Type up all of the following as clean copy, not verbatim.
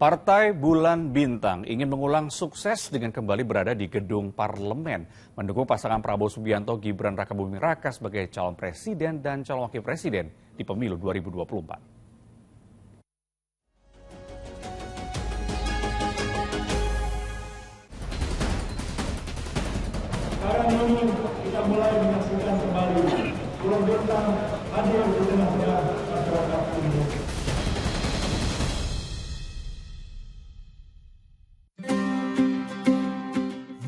Partai Bulan Bintang ingin mengulang sukses dengan kembali berada di gedung parlemen, mendukung pasangan Prabowo Subianto Gibran Rakabuming Raka sebagai calon presiden dan calon wakil presiden di pemilu 2024. Sekarang ini kita mulai menyaksikan kembali Bulan Bintang hadir di tengah-tengah masyarakat Indonesia.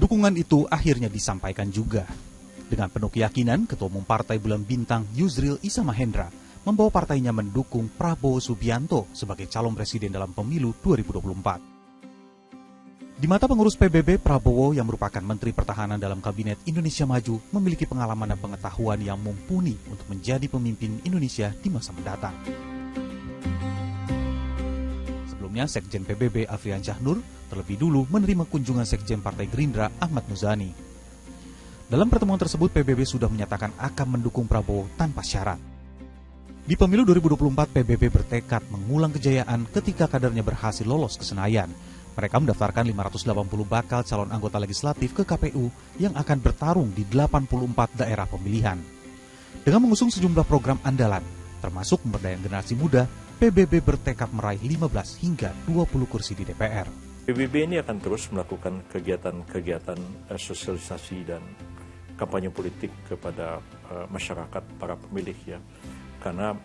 Dukungan itu akhirnya disampaikan juga. Dengan penuh keyakinan, Ketua Umum Partai Bulan Bintang Yusril Iza Mahendra membawa partainya mendukung Prabowo Subianto sebagai calon presiden dalam pemilu 2024. Di mata pengurus PBB, Prabowo yang merupakan Menteri Pertahanan dalam Kabinet Indonesia Maju memiliki pengalaman dan pengetahuan yang mumpuni untuk menjadi pemimpin Indonesia di masa mendatang. Sebelumnya, Sekjen PBB Afrian Syahnur terlebih dulu menerima kunjungan Sekjen Partai Gerindra Ahmad Muzani. Dalam pertemuan tersebut, PBB sudah menyatakan akan mendukung Prabowo tanpa syarat. Di pemilu 2024, PBB bertekad mengulang kejayaan ketika kadernya berhasil lolos ke Senayan. Mereka mendaftarkan 580 bakal calon anggota legislatif ke KPU yang akan bertarung di 84 daerah pemilihan. Dengan mengusung sejumlah program andalan, termasuk pemberdayaan generasi muda, PBB bertekad meraih 15 hingga 20 kursi di DPR. PBB ini akan terus melakukan kegiatan-kegiatan sosialisasi dan kampanye politik kepada masyarakat, para pemilih ya. Karena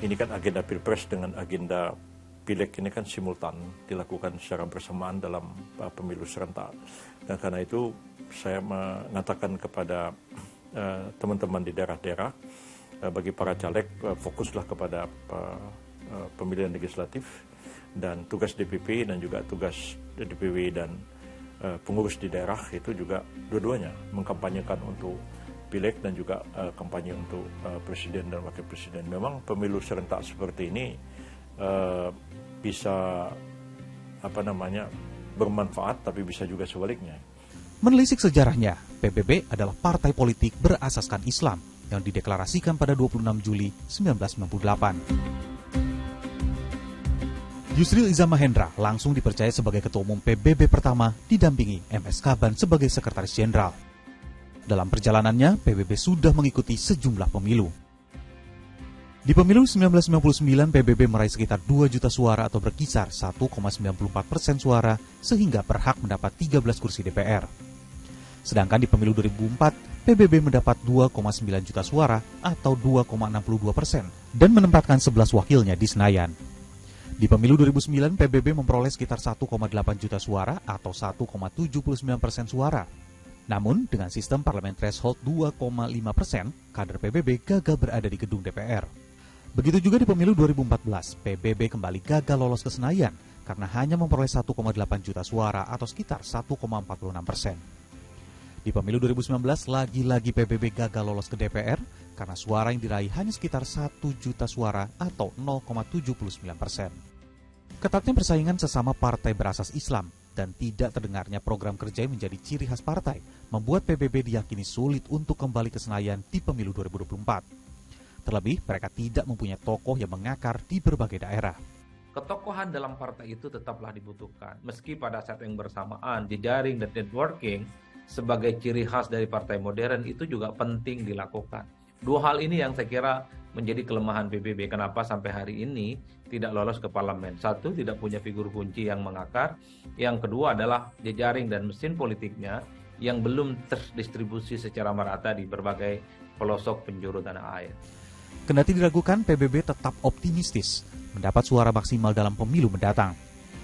ini kan agenda Pilpres dengan agenda Pileg ini kan simultan dilakukan secara bersamaan dalam pemilu serentak. Dan karena itu saya mengatakan kepada teman-teman di daerah-daerah, bagi para caleg, fokuslah kepada pemilihan legislatif dan tugas DPP dan juga tugas DPW dan pengurus di daerah itu juga dua-duanya mengkampanyekan untuk Pileg dan juga kampanye untuk presiden dan wakil presiden. Memang pemilu serentak seperti ini bisa bermanfaat, tapi bisa juga sebaliknya. Menelisik sejarahnya, PBB adalah partai politik berasaskan Islam yang dideklarasikan pada 26 Juli 1998. Yusril Iza Mahendra langsung dipercaya sebagai Ketua Umum PBB pertama, didampingi MS Kaban sebagai Sekretaris Jenderal. Dalam perjalanannya, PBB sudah mengikuti sejumlah pemilu. Di pemilu 1999, PBB meraih sekitar 2 juta suara atau berkisar 1,94% suara sehingga berhak mendapat 13 kursi DPR. Sedangkan di pemilu 2004, PBB mendapat 2,9 juta suara atau 2,62% dan menempatkan 11 wakilnya di Senayan. Di pemilu 2009, PBB memperoleh sekitar 1,8 juta suara atau 1,79% suara. Namun, dengan sistem parlemen threshold 2,5%, kader PBB gagal berada di gedung DPR. Begitu juga di pemilu 2014, PBB kembali gagal lolos ke Senayan karena hanya memperoleh 1,8 juta suara atau sekitar 1,46%. Di pemilu 2019, lagi-lagi PBB gagal lolos ke DPR karena suara yang diraih hanya sekitar 1 juta suara atau 0,79%. Ketatnya persaingan sesama partai berasas Islam dan tidak terdengarnya program kerja yang menjadi ciri khas partai membuat PBB diyakini sulit untuk kembali ke Senayan di pemilu 2024. Terlebih, mereka tidak mempunyai tokoh yang mengakar di berbagai daerah. Ketokohan dalam partai itu tetaplah dibutuhkan. Meski pada saat yang bersamaan, jejaring dan networking sebagai ciri khas dari partai modern itu juga penting dilakukan. Dua hal ini yang saya kira menjadi kelemahan PBB. Kenapa sampai hari ini tidak lolos ke parlemen? Satu, tidak punya figur kunci yang mengakar. Yang kedua adalah jejaring dan mesin politiknya yang belum terdistribusi secara merata di berbagai pelosok penjuru tanah air. Kendati diragukan, PBB tetap optimistis mendapat suara maksimal dalam pemilu mendatang.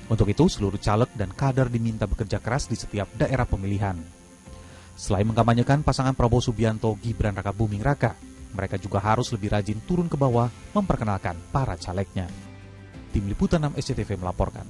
Untuk itu, seluruh caleg dan kader diminta bekerja keras di setiap daerah pemilihan. Selain mengkampanyekan pasangan Prabowo Subianto Gibran Rakabuming Raka, mereka juga harus lebih rajin turun ke bawah memperkenalkan para calegnya. Tim Liputan 6 SCTV melaporkan.